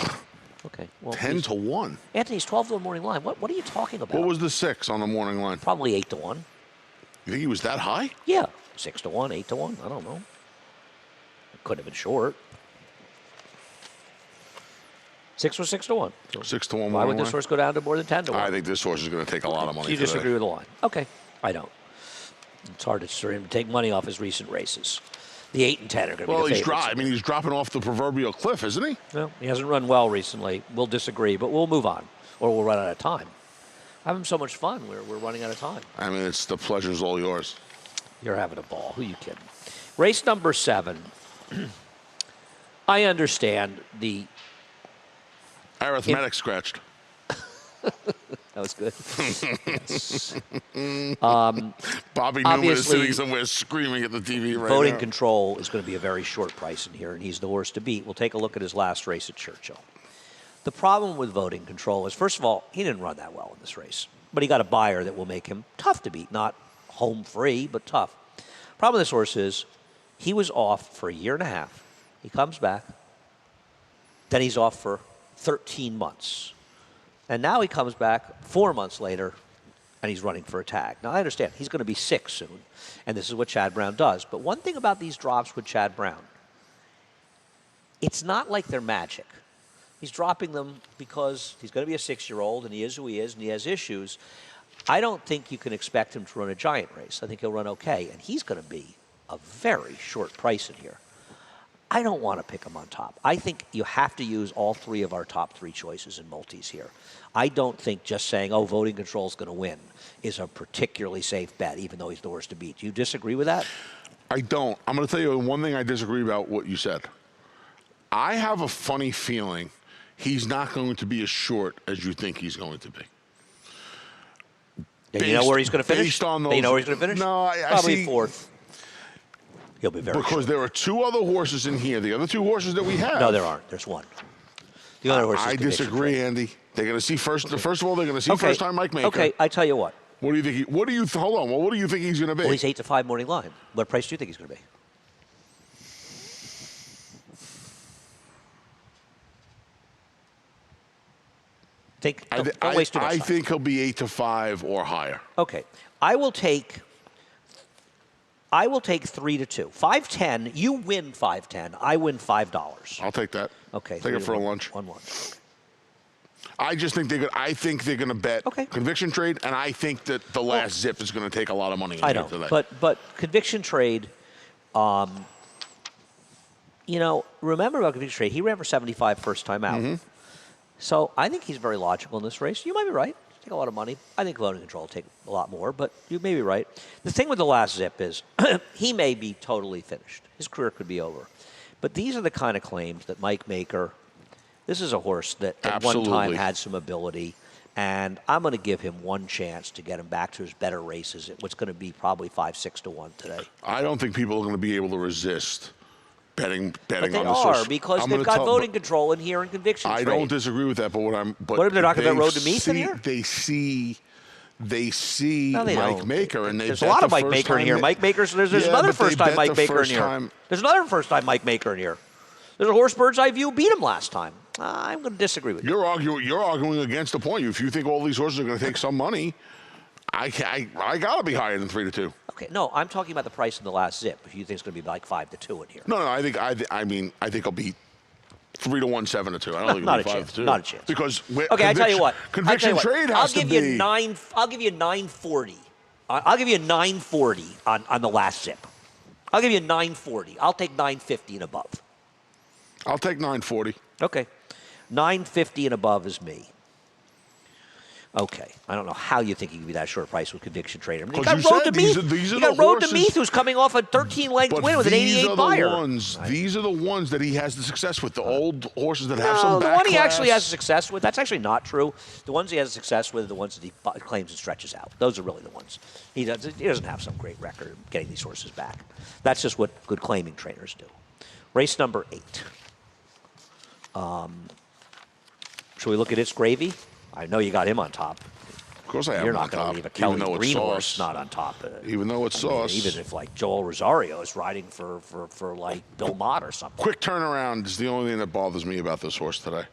Okay. Well,
10 to 1.
Anthony's 12 to 1 morning line. What are you talking about?
What was the 6 on the morning line?
Probably 8 to 1.
You think he was that high?
Yeah. 6 to 1, 8 to 1. I don't know. It could have been short. 6 was 6 to 1. So
6 to 1.
why would this horse go down to more than 10 to 1?
I think this horse is going to take a lot of money.
You disagree with the line? Okay. I don't. It's hard for him to take money off his recent races. The 8 and 10 are going to be the favorites.
He's dropping off the proverbial cliff, isn't he?
No, he hasn't run well recently. We'll disagree, but we'll move on, or we'll run out of time. Having so much fun, we're running out of time.
I mean, it's the pleasure's all yours.
You're having a ball. Who you kidding? Race number 7. I understand the.
Arithmetic scratched.
That was good. Yes.
Bobby Newman is
Obviously,
sitting somewhere screaming at the TV right
Voting
now.
Control is going to be a very short price in here, and he's the horse to beat. We'll take a look at his last race at Churchill. The problem with Voting Control is, first of all, he didn't run that well in this race, but he got a buyer that will make him tough to beat, not home free, but tough. Problem with this horse is he was off for a year and a half. He comes back, then he's off for 13 months. And now he comes back 4 months later, and he's running for a tag. Now, I understand he's going to be 6 soon, and this is what Chad Brown does. But one thing about these drops with Chad Brown, it's not like they're magic. He's dropping them because he's going to be a 6-year-old, and he is who he is, and he has issues. I don't think you can expect him to run a giant race. I think he'll run okay, and he's going to be a very short price in here. I don't want to pick him on top. I think you have to use all 3 of our top 3 choices in multis here. I don't think just saying, oh, Voting Control is going to win is a particularly safe bet, even though he's the worst to beat. Do you disagree with that?
I don't. I'm going to tell you one thing I disagree about what you said. I have a funny feeling he's not going to be as short as you think he's going to be.
And you know where he's going to finish?
Based on those,
you know where he's going to finish?
No, I
Probably
see,
4th. He'll be very
because
short.
there are 2 other horses in here. The other 2 horses that we have.
No, there aren't. There's one. The other horse is
I
Conviction
disagree,
Trade.
Andy. They're going to see first of all, they're going to see first-time Mike Maker.
Okay, I tell you what.
What do you think? Hold on. Well, what do you think he's going to be?
Well, he's 8-5 morning line. What price do you think he's going to be? Don't waste too much
I
time.
think he'll be 8-5 or higher.
Okay, I will take 3 to 2. 5-10. You win 5-10. I win $5.
I'll take that.
Okay,
Take it for a lunch.
1-1.
I just think they're going to bet Conviction Trade, and I think that the last zip is going to take a lot of money.
I know,
today.
but Conviction Trade. Remember about Conviction Trade? He ran for 75 first time out.
Mm-hmm.
So I think he's very logical in this race. You might be right. Take a lot of money. I think Voting Control will take a lot more, but you may be right. The thing with the last zip is he may be totally finished. His career could be over. But these are the kind of claims that Mike Maker. This is a horse that at one time had some ability, and I'm going to give him one chance to get him back to his better races. What's going to be probably 5-6 to 1 today.
I don't think people are going to be able to resist betting
But
on
they
this
are
horse.
because
I'm
they've
gonna
got
tell-
Voting Control in here and Conviction
I
Trade.
don't disagree with that, but
What if they're not going to bet Road to Meath in here?
They see
No, they
Mike
don't.
Maker, and
There's a lot of Mike Maker in here. Mike Maker's. There's another first-time Mike Maker in here. There's another first-time Mike Maker in here. There's a horse Bird's Eye View beat him last time. I'm going to disagree with you.
You're arguing against the point. If you think all these horses are going to take some money, I got to be higher than 3 to 2.
Okay, no, I'm talking about the price in the last zip. If you think it's going to be like 5 to 2 in here.
No, I think I'll be 3 to 1, 7 to 2. I don't think
Not
it'll
a
be 5
chance.
to 2.
Not a chance.
Because
Okay, I tell you what.
Conviction Trade has to be.
I'll give you 940. I'll give you 940 on the last zip. I'll give you 940. I'll take 950 and above.
I'll take 940.
Okay. 950 and above is me. Okay. I don't know how you think he could be that short price with Conviction Trade. I mean, you got Road to Meath. You got Road to Meath, who's coming off a 13-length win with an 88 buyer.
These are the ones that he has the success with. The old horses that have some
No, the
back
one he
class.
actually has success with, that's actually not true. The ones he has success with are the ones that he claims and stretches out. Those are really the ones. He doesn't have some great record of getting these horses back. That's just what good claiming trainers do. Race number 8. Should we look at its gravy? I know you got him on top.
Of course I have
You're
him
not
on
going to
top,
leave a
even
Kelly
though it's
Green horse
sauce.
not on top.
Even though it's sauce.
Even if like Joel Rosario is riding for like Bill Mott or something.
Quick turnaround is the only thing that bothers me about this horse today.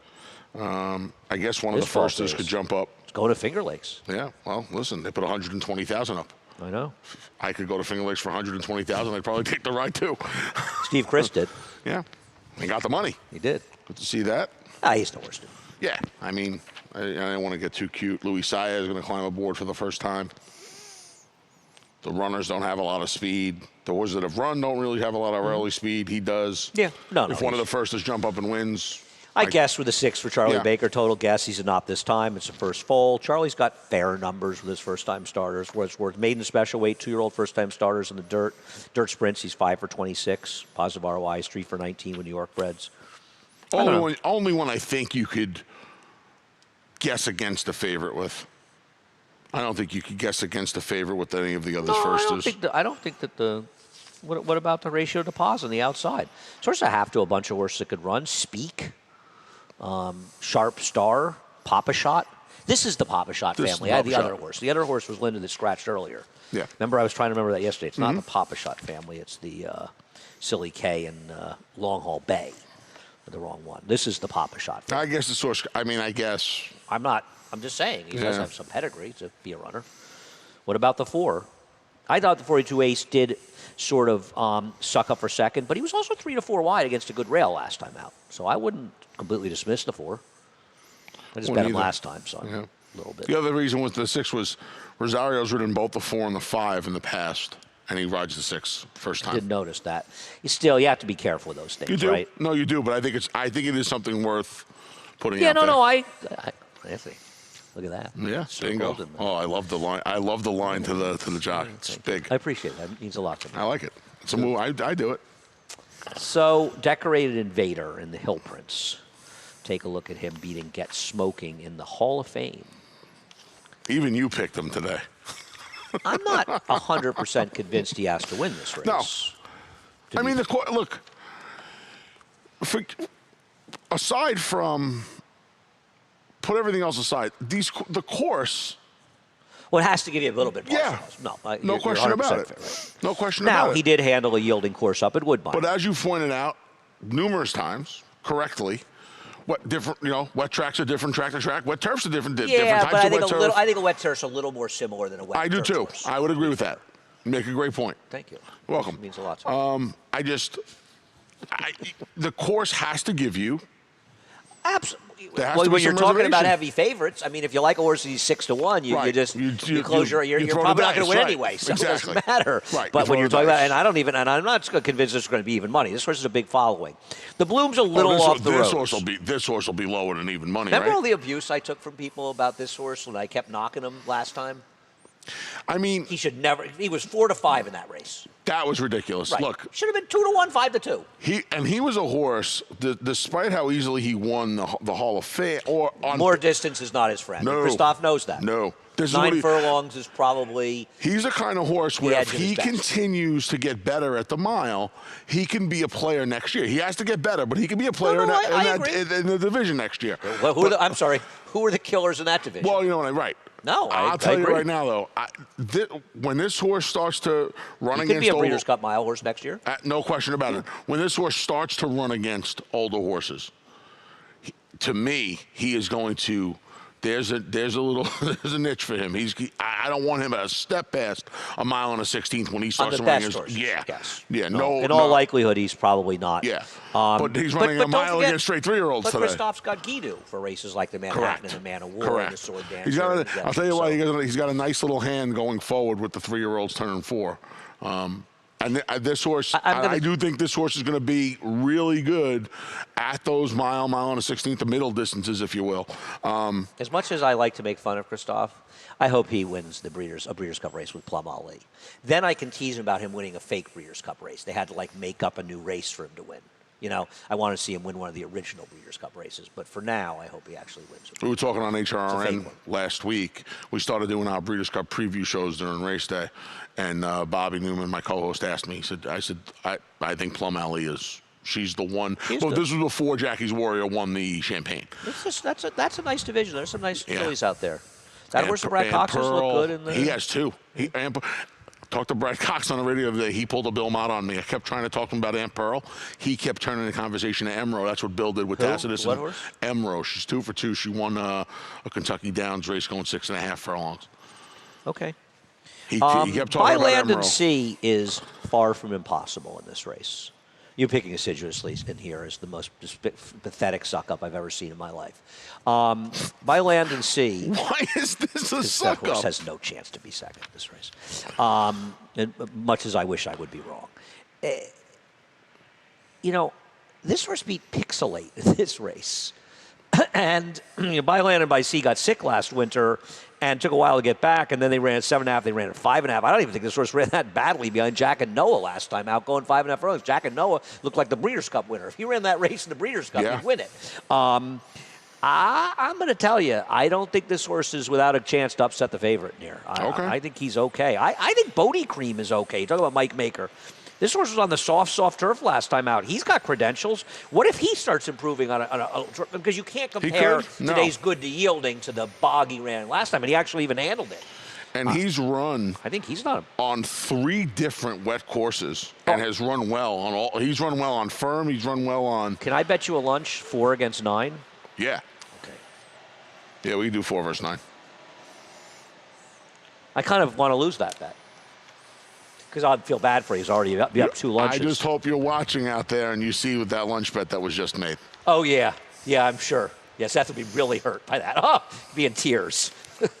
I guess one of
His
the
fault
firsters
is-
could jump up.
Let's go to Finger Lakes.
Yeah, well, listen, they put 120,000 up.
I know.
I could go to Finger Lakes for 120,000. I'd probably take the ride too.
Steve Chris did.
Yeah, they got the money.
He did.
Good to see that.
He's the worst.
Yeah, I mean, I don't want to get too cute. Louis Saya is going to climb aboard for the first time. The runners don't have a lot of speed. The horses that have run don't really have a lot of early speed. He does.
Yeah. No,
If one of the firsters jump up and wins,
I guess with a 6 for Charlie
Yeah.
Baker, total guess. He's a not this time. It's a first foal. Charlie's got fair numbers with his first-time starters. Where it's worth maiden special weight, 2-year-old first-time starters in the dirt. Dirt sprints, he's 5 for 26. Positive ROI is 3 for 19 with New York breds.
Only one I think you could guess against a favorite with. I don't think you could guess against a favorite with any of the others first.
I don't think that the. What about the ratio to pause on the outside? Sort of have to a bunch of horses that could run. Speak, Sharp Star, Papa Shot. This is the Papa Shot family. I had the other horse. The other horse was Linda that scratched earlier.
Yeah.
Remember, I was trying to remember that yesterday. It's not the Papa Shot family. It's the Silly K and Long Haul Bay. The wrong one. This is the Papa Shot family.
I guess the source. I mean, I guess.
I'm just saying. He does have some pedigree to be a runner. What about the 4? I thought the 42 Ace did sort of suck up for second, but he was also 3 to 4 wide against a good rail last time out. So I wouldn't completely dismiss the 4. I just bet him last time, so I'm a little bit.
The other reason with the 6 was Rosario's ridden both the 4 and the 5 in the past, and he rides the 6 first time.
Didn't notice that. You have to be careful with those things,
You do.
right?
No, you do, but I think it is something worth putting
Yeah,
out there.
Anthony, look at that.
Yeah, bingo. Oh, I love the line. I love the line to the jock. It's big.
I appreciate it. That means a lot to me.
I like it. It's a move. I do it.
So, Decorated Invader in the Hill Prince. Take a look at him beating Get Smoking in the Hall of Fame.
Even you picked him today.
I'm not 100% convinced he has to win this race.
No. I mean, look, aside from, put everything else aside, the course.
Well, it has to give you a little bit more.
Yeah.
No
question about it.
Right.
No question about it.
Now, he did handle a yielding course up at Woodbine.
But as you pointed out numerous times, correctly, wet track's a different track to track. Wet turf's a different types of wet turf.
I think a wet turf's a little more similar than a wet turf.
I do too.
Course.
I would agree with that. Make a great point.
Thank you.
Welcome.
It means a lot to me.
The course has to give you.
Absolutely.
There has
Well,
to be
when you're
some
talking about
reservation.
heavy favorites, I mean, if you like a horse and he's 6 to 1, you
Right.
just
You
close your. You're
throw
probably
the
not going to
dice,
win
right.
anyway, so
Exactly.
it doesn't matter.
Right.
But
You
when you're
throw the
talking about,
dice.
and I'm not convinced it's going to be even money. This horse is a big following. The Bloom's a little off the road.
This horse will be lower than even money.
Remember
right?
all the abuse I took from people about this horse when I kept knocking him last time?
I mean,
He should never. He was 4 to 5 in that race.
that was ridiculous.
Right.
Look,
Should have been 2 to 1, 5 to 2.
he was a horse. Despite how easily he won the Hall of Fame, or on
More distance is not his friend.
No.
Christoph knows that.
No, this is
9
what
furlongs is probably.
He's the kind of horse where
edge
if
of
he
his best.
continues to get better at the mile, he can be a player next year. He has to get better, but he can be a player
I agree.
in the division next year.
Well, I'm sorry. Who are the killers in that division?
Well, you know what I'm right.
No,
I'll tell you
agree.
right now, though. When this horse starts to run
He
against
could be a
older,
Breeders' Cup mile horse next year.
no question about it. When this horse starts to run against older horses, to me, he is going to. There's a niche for him. I don't want him a step past a mile and a 16th when he starts
On the
running
best
against.
horses,
Yeah,
yes.
no.
In all likelihood, he's probably not.
Yeah, but he's running a
don't
mile
forget-
against straight 3-year-olds
But
today.
Christoph's got Guido for races like the Manhattan
Correct.
and the Man of War
Correct.
and the Sword Dancer.
He's got.
and
I'll tell you what.
so-
He's got a nice little hand going forward with the 3-year-olds turning 4. And this horse, I do think this horse is going to be really good at those mile and a 16th, the middle distances, if you will.
As much as I like to make fun of Christoph, I hope he wins a Breeders' Cup race with Plum Ali. Then I can tease him about him winning a fake Breeders' Cup race. They had to make up a new race for him to win. I want to see him win one of the original Breeders' Cup races. But for now, I hope he actually wins it.
We were talking on
It's a
HRN
fake one.
last week. We started doing our Breeders' Cup preview shows during race day, and Bobby Newman, my co-host, asked me. I think Plum Ali is. She's the one.
She's
Well,
good.
this was before Jackie's Warrior won the Champagne.
That's a nice division. There's some nice
Yeah.
fillies out there. That
And
horse, Brad
and
Cox, has
Pearl,
looked good in the.
He has 2. Talked to Brad Cox on the radio the other day. He pulled a Belmont on me. I kept trying to talk to him about Aunt Pearl. He kept turning the conversation to Emro. That's what Bill did with
Who?
Tacitus.
What horse?
Emro. She's 2 for 2. She won a Kentucky Downs race going 6.5 furlongs.
Okay.
He kept
By
talking about
land
Emro.
and sea is far from impossible in this race. You picking assiduously in here is the most pathetic suck-up I've ever seen in my life. By land and sea,
Why is this a
that
suck
horse
up?
has no chance to be second in this race. And much as I wish I would be wrong. this horse beat Pixelate in this race. And By Land and By Sea got sick last winter and took a while to get back, and then they ran at 7.5. They ran at 5.5. I don't even think this horse ran that badly behind Jack and Noah last time out, going 5.5 furlongs. Jack and Noah looked like the Breeders' Cup winner. If he ran that race in the Breeders' Cup, he'd win it. I'm going to tell you, I don't think this horse is without a chance to upset the favorite here. I think he's okay. I think Bodie Cream is okay. You talk about Mike Maker. This horse was on the soft turf last time out. He's got credentials. What if he starts improving on a because you can't compare today's good to yielding to the bog he ran last time, and he actually even handled it.
And he's run.
I think he's not
on 3 different wet courses and has run well on all. He's run well on firm. He's run well on.
Can I bet you a lunch 4 against 9?
Yeah.
Okay.
Yeah, we can do 4 versus 9.
I kind of want to lose that bet. Because I'd feel bad for you. He's already up 2 lunches.
I just hope you're watching out there and you see with that lunch bet that was just made.
Oh, yeah. Yeah, I'm sure. Yes, Seth would be really hurt by that. Oh, he'd be in tears.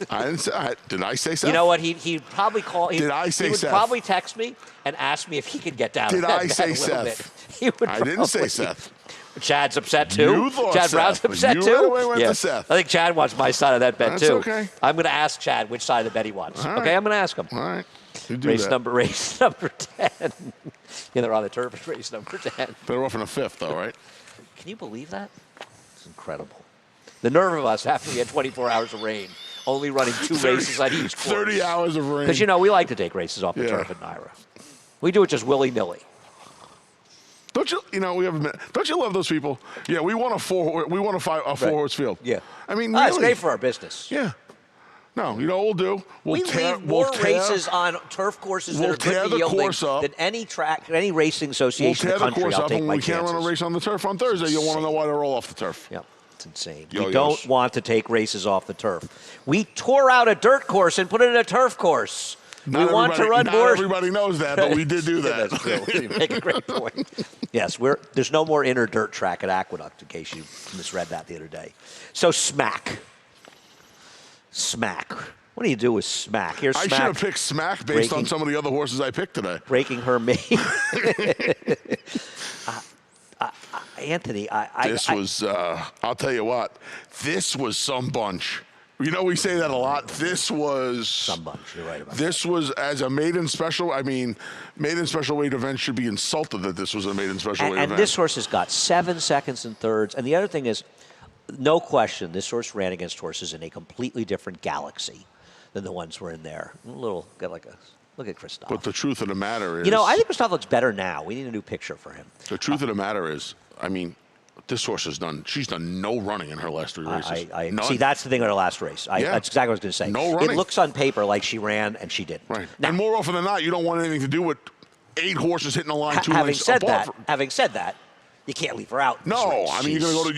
I didn't say. Did I say Seth?
You know what? He'd probably call.
Did I say Seth?
He would probably text me and ask me if he could get down.
Did I
that
say
a little
Seth?
Bit.
I didn't say Seth.
Chad's upset too.
You thought
Chad
Seth.
Brown's upset
you
too.
Went to Seth.
I think Chad wants my side of that bet
That's
too.
Okay.
I'm going to ask Chad which side of the bet he wants.
All right.
Okay, I'm going to ask him.
All right. You do
Race
that.
number 10. Yeah, they're on the turf. It's race number 10.
Better off in a 5th, though, right?
Can you believe that? It's incredible. The nerve of us after we had 24 hours of rain, only running 2 races on each course.
30 hours of rain.
Because, we like to take races off the turf at Naira. We do it just willy-nilly.
Don't you? We have a minute. Don't you love those people? Yeah, we want a 4-horse field.
Yeah.
I mean,
It's
really.
great for our business.
Yeah. No, what we'll do?
We leave more races on turf courses that are good to yielding than any racing association in the country.
We'll tear the course
I'll
up,
take
and
my
we can't
chances.
run a race on the turf on Thursday. You'll want to know why they're all off the turf.
Yeah, it's insane.
Yo-yos.
We don't want to take races off the turf. We tore out a dirt course and put it in a turf course. We want to run more.
Not everybody knows that, but we did do that.
That's true. You make a great point. Yes, there's no more inner dirt track at Aqueduct, in case you misread that the other day. So Smack. What do you do with Smack? Here's Smack.
I should have picked Smack based on some of the other horses I picked today.
Breaking her mane. Anthony,
I'll tell you what, this was some bunch. We say that a lot. This was
some bunch. You're right about
this
that.
was as a maiden special. I mean, maiden special weight event should be insulted that this was a maiden special weight event.
And this horse has got 7 seconds and thirds. And the other thing is, no question, this horse ran against horses in a completely different galaxy than the ones were in there. Look at Christoph.
But the truth of the matter is,
I think Christoph looks better now. We need a new picture for him.
The truth of the matter is, this horse she's done no running in her last 3 races. None.
See, that's the thing with her last race. That's exactly what I was going to say.
No running.
It looks on paper like she ran, and she didn't.
Right.
Now,
and more often than not, you don't want anything to do with 8 horses hitting the line 2 lengths apart.
Having said that, you can't leave her out. In this
No,
race.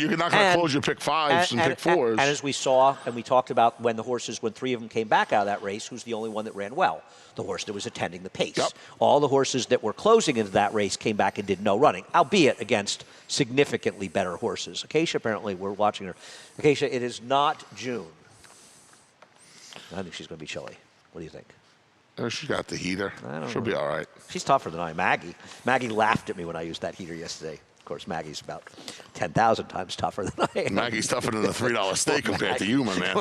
you're not going to close your pick 5s and pick 4s.
And as we saw, and we talked about when 3 of them came back out of that race, who's the only one that ran well? The horse that was attending the pace.
Yep.
All the horses that were closing into that race came back and did no running, albeit against significantly better horses. Acacia, apparently, we're watching her. Acacia, it is not June. I think she's going to be chilly. What do you think?
She got the heater. She'll be all right.
She's tougher than I. Maggie laughed at me when I used that heater yesterday. Of course, Maggie's about 10,000 times tougher than I am.
Maggie's tougher than a $3 steak compared to you, my man.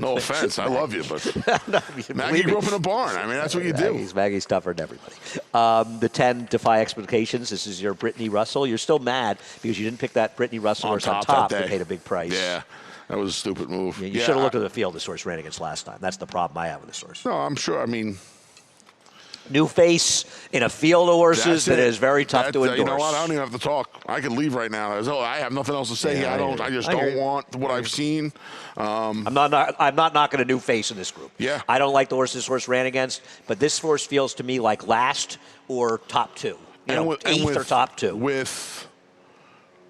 No offense. I love you, but Maggie grew up in a barn. That's what you do.
Maggie's tougher than everybody. The 10 defy expectations. This is your Brittany Russell. You're still mad because you didn't pick that Brittany Russell horse on top. They paid a big price.
Yeah. That was a stupid move.
You should have looked at the field this horse ran against last time. That's the problem I have with this horse.
No, I'm sure.
New face in a field of horses that is very tough to endorse.
You know what? I don't even have to talk. I could leave right now. I have nothing else to say. I just don't want what I've seen.
I'm not knocking a new face in this group.
Yeah.
I don't like the horse this horse ran against, but this horse feels to me like last or top 2. Eighth or top 2.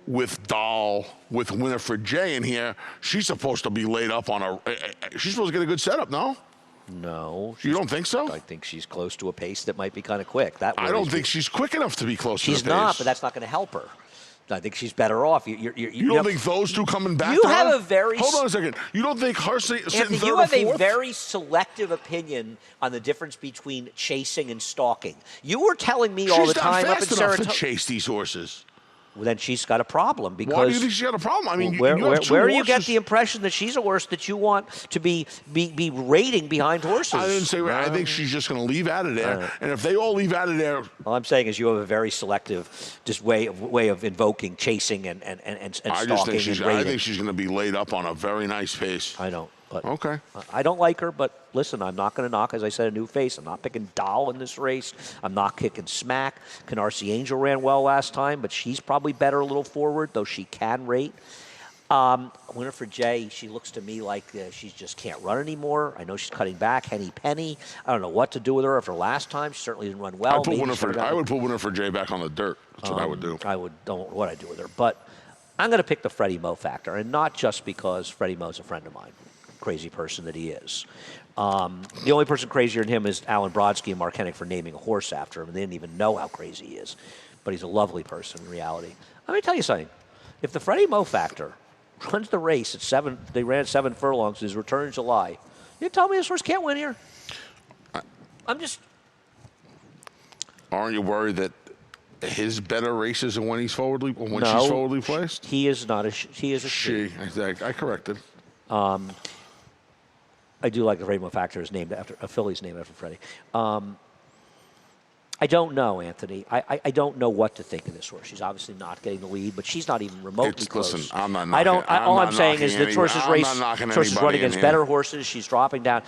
With Dahl, with Winifred J in here, she's supposed to be laid up on she's supposed to get a good setup, no?
No.
You don't think so?
I think she's close to a pace that might be kind of quick.
I don't think she's quick enough to be close to the pace.
She's not, but that's not going to help her. I think she's better off. You
don't think those two coming back?
You have a very.
Hold on a second. You don't think her sitting
Anthony,
third
you
or
have
fourth?
a very selective opinion on the difference between chasing and stalking. You were telling me all the time up in
She's not fast enough
Saratoga.
to chase these horses.
Well, then she's got a problem because.
Why do you think she got a problem? I mean,
where,
you have two
where do you get
horses.
the impression that she's a horse that you want to be rating behind horses?
I didn't say. I think she's just going to leave out of there, and if they all leave out of there,
all I'm saying is you have a very selective just way of invoking, chasing, and
I
stalking
just think she's.
and rating.
I think she's going to be laid up on a very nice pace.
I don't. But
Okay.
I don't like her, but listen, I'm not going to knock, as I said, a new face. I'm not picking Doll in this race. I'm not kicking Smack. Canarsie Angel ran well last time, but she's probably better a little forward, though she can rate. Winifred J, she looks to me like she just can't run anymore. I know she's cutting back. Henny Penny, I don't know what to do with her after last time. She certainly didn't run well.
I would put Winifred J back on the dirt. That's what I would do.
Don't know what I do with her. But I'm going to pick the Freddie Mo factor, and not just because Freddie Mo's a friend of mine. Crazy person that he is. The only person crazier than him is Alan Brodsky and Mark Hennig for naming a horse after him, and they didn't even know how crazy he is. But he's a lovely person in reality. Let me tell you something. If the Freddie Mo factor runs the race at 7, they ran 7 furlongs, his return in July, you tell me this horse can't win here? I'm just...
Aren't you worried that his better races are when he's forwardly
No,
she's forwardly placed?
He is not a he is a she.
I corrected.
I do like the Freddie Mo factor is named after a filly's named after Freddie. I don't know, Anthony. I don't know what to think of this horse. She's obviously not getting the lead, but she's not even remotely close.
Listen, I'm not knocking.
All I'm saying is the horse's race.
I'm not knocking
Horses
anybody
running
in
against
here.
better horses. She's dropping down.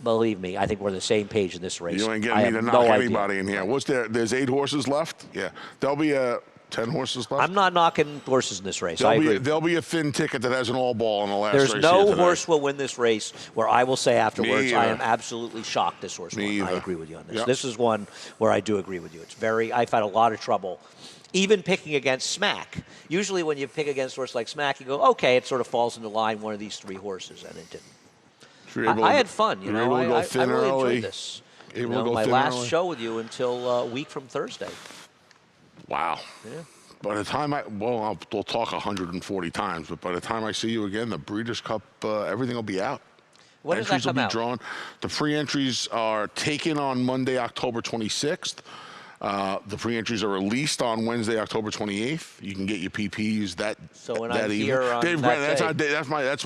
Believe me, I think we're on the same page in this race.
You ain't
I
getting me
have
to
no
knock
idea.
anybody in here. What's there? There's 8 horses left. Yeah, there'll be 10 horses left.
I'm not knocking horses in this race. I agree.
There'll be a thin ticket that has an all ball in the last
There's
race.
no
here today.
horse will win this race where I will say afterwards, I
either.
am absolutely shocked this horse won. I
either.
agree with you on this.
Yep.
This is one where I do agree with you. It's I've had a lot of trouble, even picking against Smack. Usually when you pick against a horse like Smack, you go, okay, it sort of falls into line, one of these 3 horses, and it didn't. I had fun, you know. I really enjoyed this. My last show with you until a week from Thursday.
Wow.
Yeah.
By the time we'll talk 140 times, but by the time I see you again, the Breeders' Cup, everything will be out.
When does that
Entries will
come
be
out?
drawn. The pre-entries are taken on Monday, October 26th. The pre-entries are released on Wednesday, October 28th. You can get your PPs that
So when
that
I'm
evening.
here on
Dave
that
Grennan,
day.
that's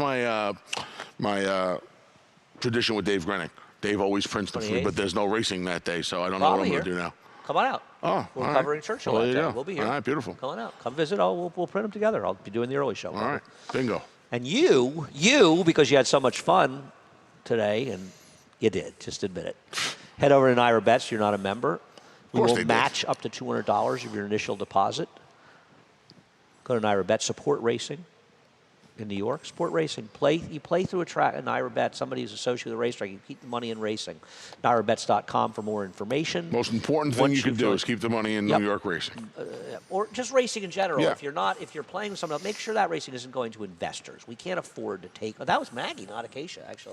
my tradition with Dave Grennan. Dave always prints the free,
28th?
but there's no racing that day, so I don't know
Well,
what I'm
I'll
going
be
to
here.
do now.
Come on out.
Oh,
We're
all
covering
right.
Churchill
Well,
that
there
day.
you go.
We'll be here.
All right, beautiful.
Come on out. Come visit. We'll print them together. I'll be doing the early show.
All right, bingo.
And you, because you had so much fun today, and you did, just admit it. Head over to Naira Bets. You're not a member. We
course
will
they did.
match up to $200 of your initial deposit. Go to Naira Bets. Support racing in New York. Sport racing. You play through a track at Naira Bet. Somebody who's associated with a racetrack. You keep the money in racing. NairaBets.com for more information.
Most important thing
Once
you can
you've
do
joined-
is keep the money in
Yep.
New York racing.
Or just racing in general.
Yeah.
If you're playing with someone else, make sure that racing isn't going to investors. We can't afford to take. That was Maggie, not Acacia, actually.